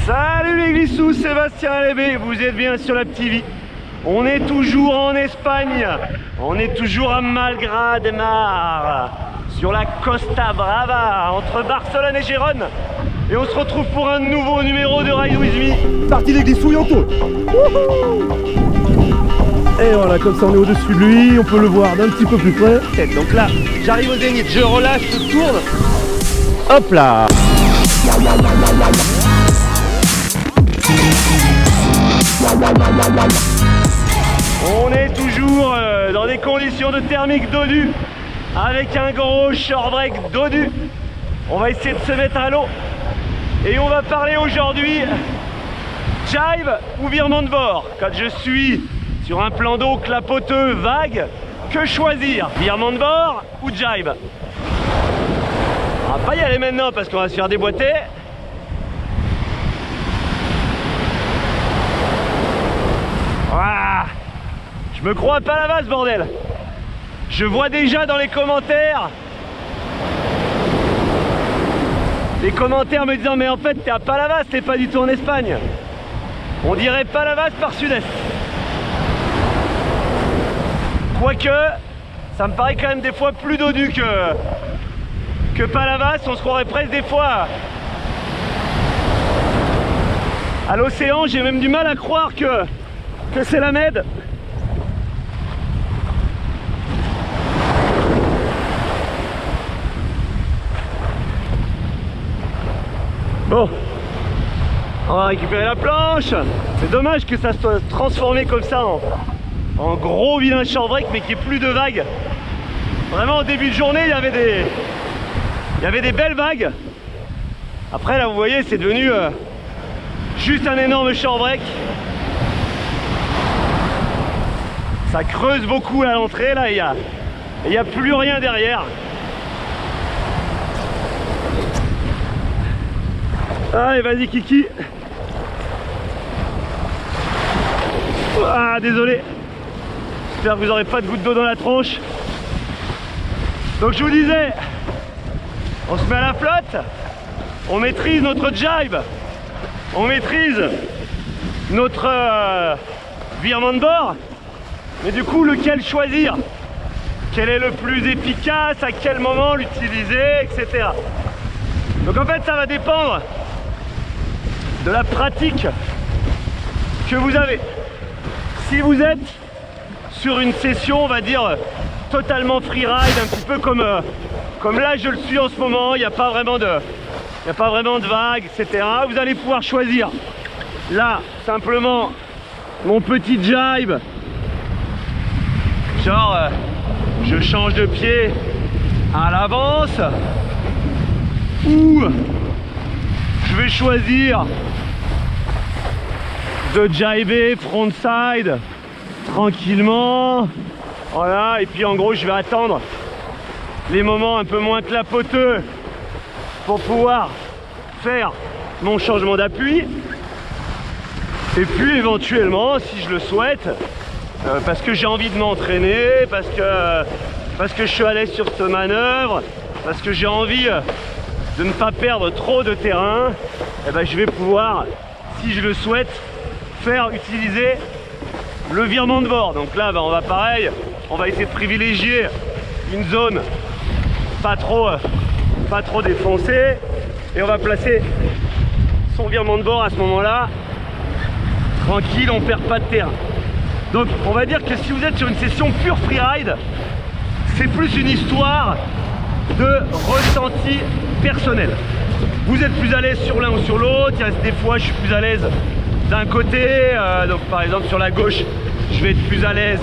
Salut les glissous, Sébastien Lébé, vous êtes bien sur la petite vie. On est toujours en Espagne, on est toujours à Malgrat de Mar, sur la Costa Brava, entre Barcelone et Gérone. Et on se retrouve pour un nouveau numéro de Ride With Me. Parti les glissous et on tourne. Et voilà, comme ça on est au-dessus de lui, on peut le voir d'un petit peu plus près. Donc là, j'arrive au zénith, je relâche, je tourne. Hop là. On est toujours dans des conditions de thermique dodu, avec un gros short break dodu. On va essayer de se mettre à l'eau. Et on va parler aujourd'hui jibe ou virement de bord. Quand je suis sur un plan d'eau clapoteux, vague, que choisir? Virement de bord ou jibe? On va pas y aller maintenant parce qu'on va se faire déboîter. Voilà. Je me crois pas à la base, bordel. Je vois déjà dans les commentaires me disant mais en fait t'es à Palavas, t'es pas du tout en Espagne. On dirait Palavas par sud-est. Quoique, ça me paraît quand même des fois plus dodu que Palavas. On se croirait presque des fois à l'océan. J'ai même du mal à croire que c'est la Med. Bon, on va récupérer la planche. C'est dommage que ça soit transformé comme ça en gros vilain short break, mais qu'il n'y ait plus de vagues. Vraiment, au début de journée, il y avait des belles vagues. Après, là, vous voyez, c'est devenu juste un énorme short break. Ça creuse beaucoup à l'entrée, là, il n'y a plus rien derrière. Allez, vas-y Kiki. Ah, désolé. J'espère que vous n'aurez pas de goutte d'eau dans la tronche. Donc je vous disais, on se met à la flotte, on maîtrise notre jibe, on maîtrise notre virement de bord, mais du coup lequel choisir? Quel est le plus efficace? À quel moment l'utiliser? Etc. Donc en fait ça va dépendre de la pratique que vous avez. Si vous êtes sur une session, on va dire, totalement freeride, un petit peu comme là je le suis en ce moment, il n'y a pas vraiment de vagues, etc. Vous allez pouvoir choisir là simplement mon petit jibe, genre je change de pied à l'avance, ou je vais choisir de jiber frontside tranquillement, voilà, et puis en gros je vais attendre les moments un peu moins clapoteux pour pouvoir faire mon changement d'appui, et puis éventuellement si je le souhaite, parce que j'ai envie de m'entraîner, parce que je suis à l'aise sur cette manœuvre, parce que j'ai envie de ne pas perdre trop de terrain, et ben je vais pouvoir, si je le souhaite, utiliser le virement de bord. Donc là on va pareil, on va essayer de privilégier une zone pas trop défoncée, et on va placer son virement de bord à ce moment là tranquille, on perd pas de terrain. Donc on va dire que si vous êtes sur une session pure freeride, c'est plus une histoire de ressenti personnel. Vous êtes plus à l'aise sur l'un ou sur l'autre. Il y a des fois je suis plus à l'aise d'un côté, donc par exemple sur la gauche je vais être plus à l'aise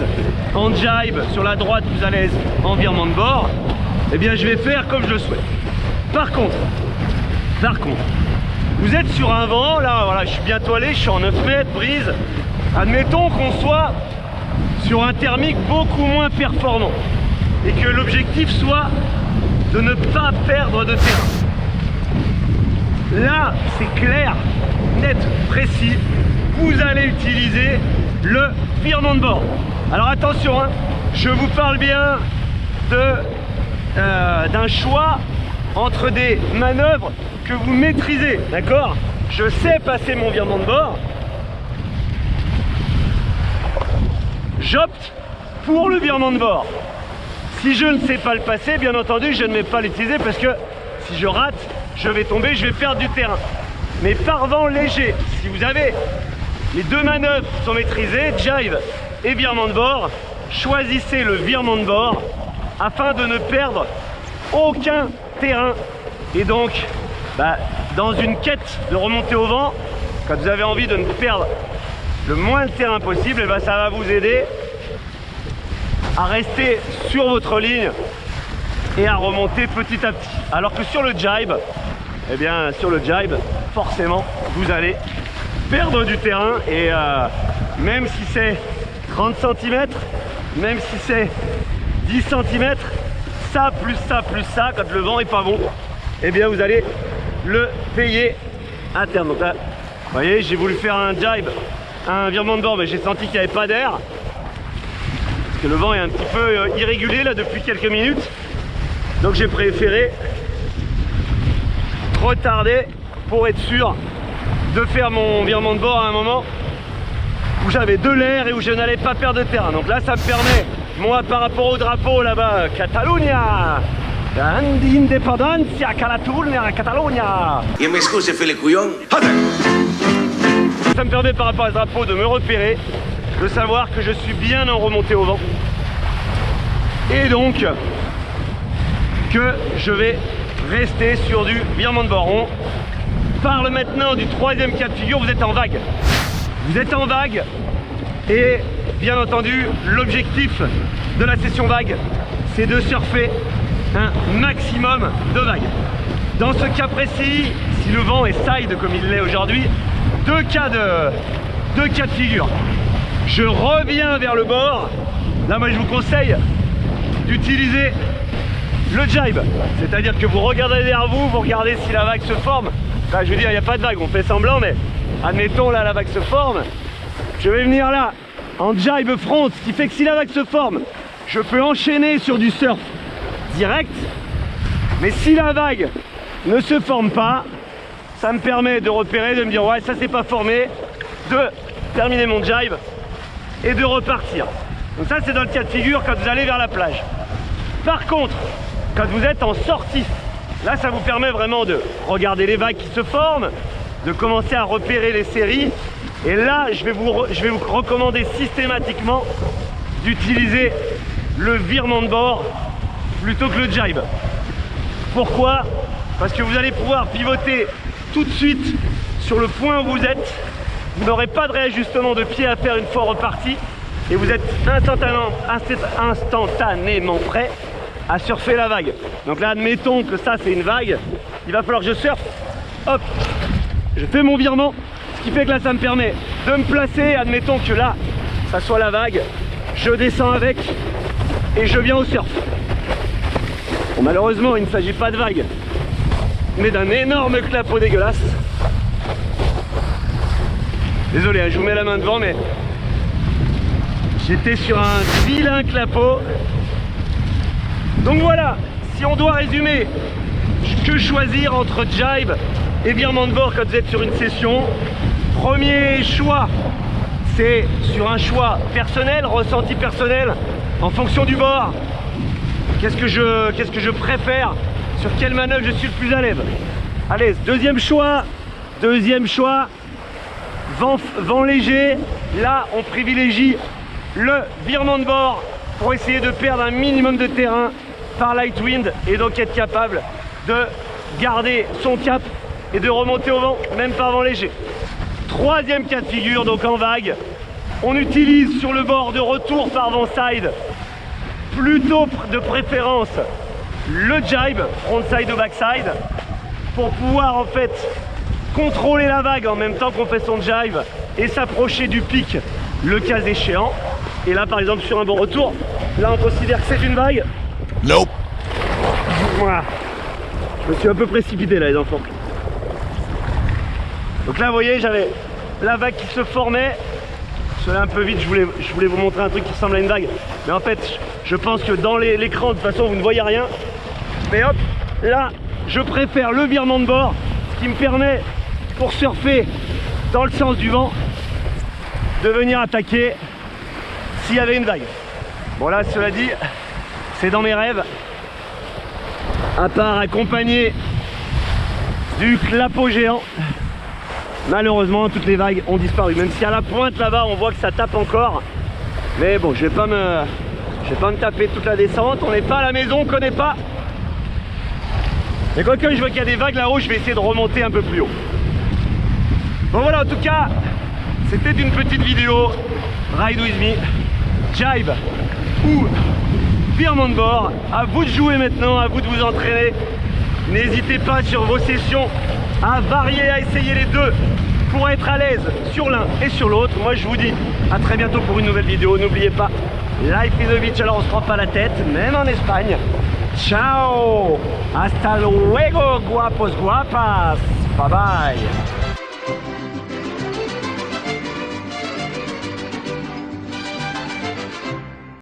en jibe, sur la droite plus à l'aise en virement de bord. Et bien je vais faire comme je le souhaite. Par contre, vous êtes sur un vent, là voilà, je suis bientôt allé, je suis en 9 mètres, brise. Admettons qu'on soit sur un thermique beaucoup moins performant et que l'objectif soit de ne pas perdre de terrain. Là, c'est clair, net, précis, vous allez utiliser le virement de bord. Alors attention, hein, je vous parle bien d'un choix entre des manœuvres que vous maîtrisez, d'accord? je sais passer mon virement de bord, j'opte pour le virement de bord. Si je ne sais pas le passer, bien entendu, je ne vais pas l'utiliser parce que si je rate, je vais tomber, je vais perdre du terrain. Mais par vent léger, si vous avez les deux manœuvres qui sont maîtrisées, jibe et virement de bord, choisissez le virement de bord afin de ne perdre aucun terrain. Et donc, dans une quête de remonter au vent, quand vous avez envie de ne perdre le moins de terrain possible, ça va vous aider à rester sur votre ligne et à remonter petit à petit. Alors que sur le jibe, forcément, vous allez perdre du terrain et même si c'est 30 cm, même si c'est 10 cm, ça plus ça plus ça, quand le vent est pas bon, vous allez le payer à terme. Donc là, vous voyez, j'ai voulu faire un jibe, un virement de bord, mais j'ai senti qu'il n'y avait pas d'air. Parce que le vent est un petit peu irrégulier là depuis quelques minutes. Donc j'ai préféré retarder pour être sûr de faire mon virement de bord à un moment où j'avais de l'air et où je n'allais pas perdre de terrain. Donc là, ça me permet, moi, par rapport au drapeau là-bas, Catalunya, Independencia, Catalunya. Io mi scusi, Fili Couillon. Ça me permet par rapport à ce drapeau de me repérer, de savoir que je suis bien en remontée au vent. Et donc, que je vais rester sur du virement de bord. On parle maintenant du troisième cas de figure, vous êtes en vague. Vous êtes en vague et bien entendu, l'objectif de la session vague, c'est de surfer un maximum de vagues. Dans ce cas précis, si le vent est side comme il l'est aujourd'hui, deux cas de figure. Je reviens vers le bord. Là, moi, je vous conseille d'utiliser le jibe. C'est-à-dire que vous regardez derrière vous, vous regardez si la vague se forme. Là, je veux dire, il n'y a pas de vague, on fait semblant, mais admettons, là, la vague se forme. Je vais venir là, en jibe front, ce qui fait que si la vague se forme, je peux enchaîner sur du surf direct. Mais si la vague ne se forme pas, ça me permet de repérer, de me dire ouais, ça c'est pas formé, de terminer mon jibe et de repartir. Donc ça, c'est dans le cas de figure quand vous allez vers la plage. Par contre, quand vous êtes en sortie, là, ça vous permet vraiment de regarder les vagues qui se forment, de commencer à repérer les séries. Et là, je vais vous recommander systématiquement d'utiliser le virement de bord plutôt que le jibe. Pourquoi? Parce que vous allez pouvoir pivoter tout de suite sur le point où vous êtes. Vous n'aurez pas de réajustement de pied à faire une fois reparti. Et vous êtes instantanément prêt à surfer la vague. Donc là, admettons que ça c'est une vague, il va falloir que je surfe. Hop, je fais mon virement, ce qui fait que là ça me permet de me placer. Admettons que là, ça soit la vague, je descends avec et je viens au surf. Bon, malheureusement, il ne s'agit pas de vague, mais d'un énorme clapot dégueulasse. Désolé, je vous mets la main devant, mais j'étais sur un vilain clapot. Donc voilà, si on doit résumer, que choisir entre jibe et virement de bord quand vous êtes sur une session? Premier choix, c'est sur un choix personnel, ressenti personnel, en fonction du bord. Qu'est-ce que je préfère? Sur quelle manœuvre je suis le plus à l'aise? Allez, deuxième choix, vent léger. Là, on privilégie le virement de bord pour essayer de perdre un minimum de terrain par light wind et donc être capable de garder son cap et de remonter au vent, même par vent léger. Troisième cas de figure, donc en vague, on utilise sur le bord de retour par vent side, plutôt de préférence le jibe, frontside ou backside, pour pouvoir en fait contrôler la vague en même temps qu'on fait son jibe et s'approcher du pic le cas échéant. Et là par exemple sur un bon retour, là on considère que c'est une vague. Nope. Voilà. Je me suis un peu précipité là les enfants. Donc là vous voyez, j'avais la vague qui se formait. Je suis allé un peu vite, je voulais vous montrer un truc qui ressemble à une vague. Mais en fait, je pense que dans l'écran, de toute façon, vous ne voyez rien. Mais hop, là, je préfère le virement de bord, ce qui me permet pour surfer dans le sens du vent, de venir attaquer s'il y avait une vague. Bon là, cela dit, c'est dans mes rêves, à part accompagné du clapot géant. Malheureusement, toutes les vagues ont disparu, même si à la pointe là-bas on voit que ça tape encore. Mais bon, je vais pas me taper toute la descente, on n'est pas à la maison, on connaît pas. Mais quoique je vois qu'il y a des vagues là-haut, je vais essayer de remonter un peu plus haut. Bon voilà, en tout cas, c'était une petite vidéo Ride with me, jibe ou firme on board. À vous de jouer maintenant, à vous de vous entraîner. N'hésitez pas sur vos sessions à varier, à essayer les deux pour être à l'aise sur l'un et sur l'autre. Moi je vous dis à très bientôt pour une nouvelle vidéo. N'oubliez pas, life is a beach, alors on se prend pas la tête, même en Espagne. Ciao, hasta luego guapos guapas, bye bye.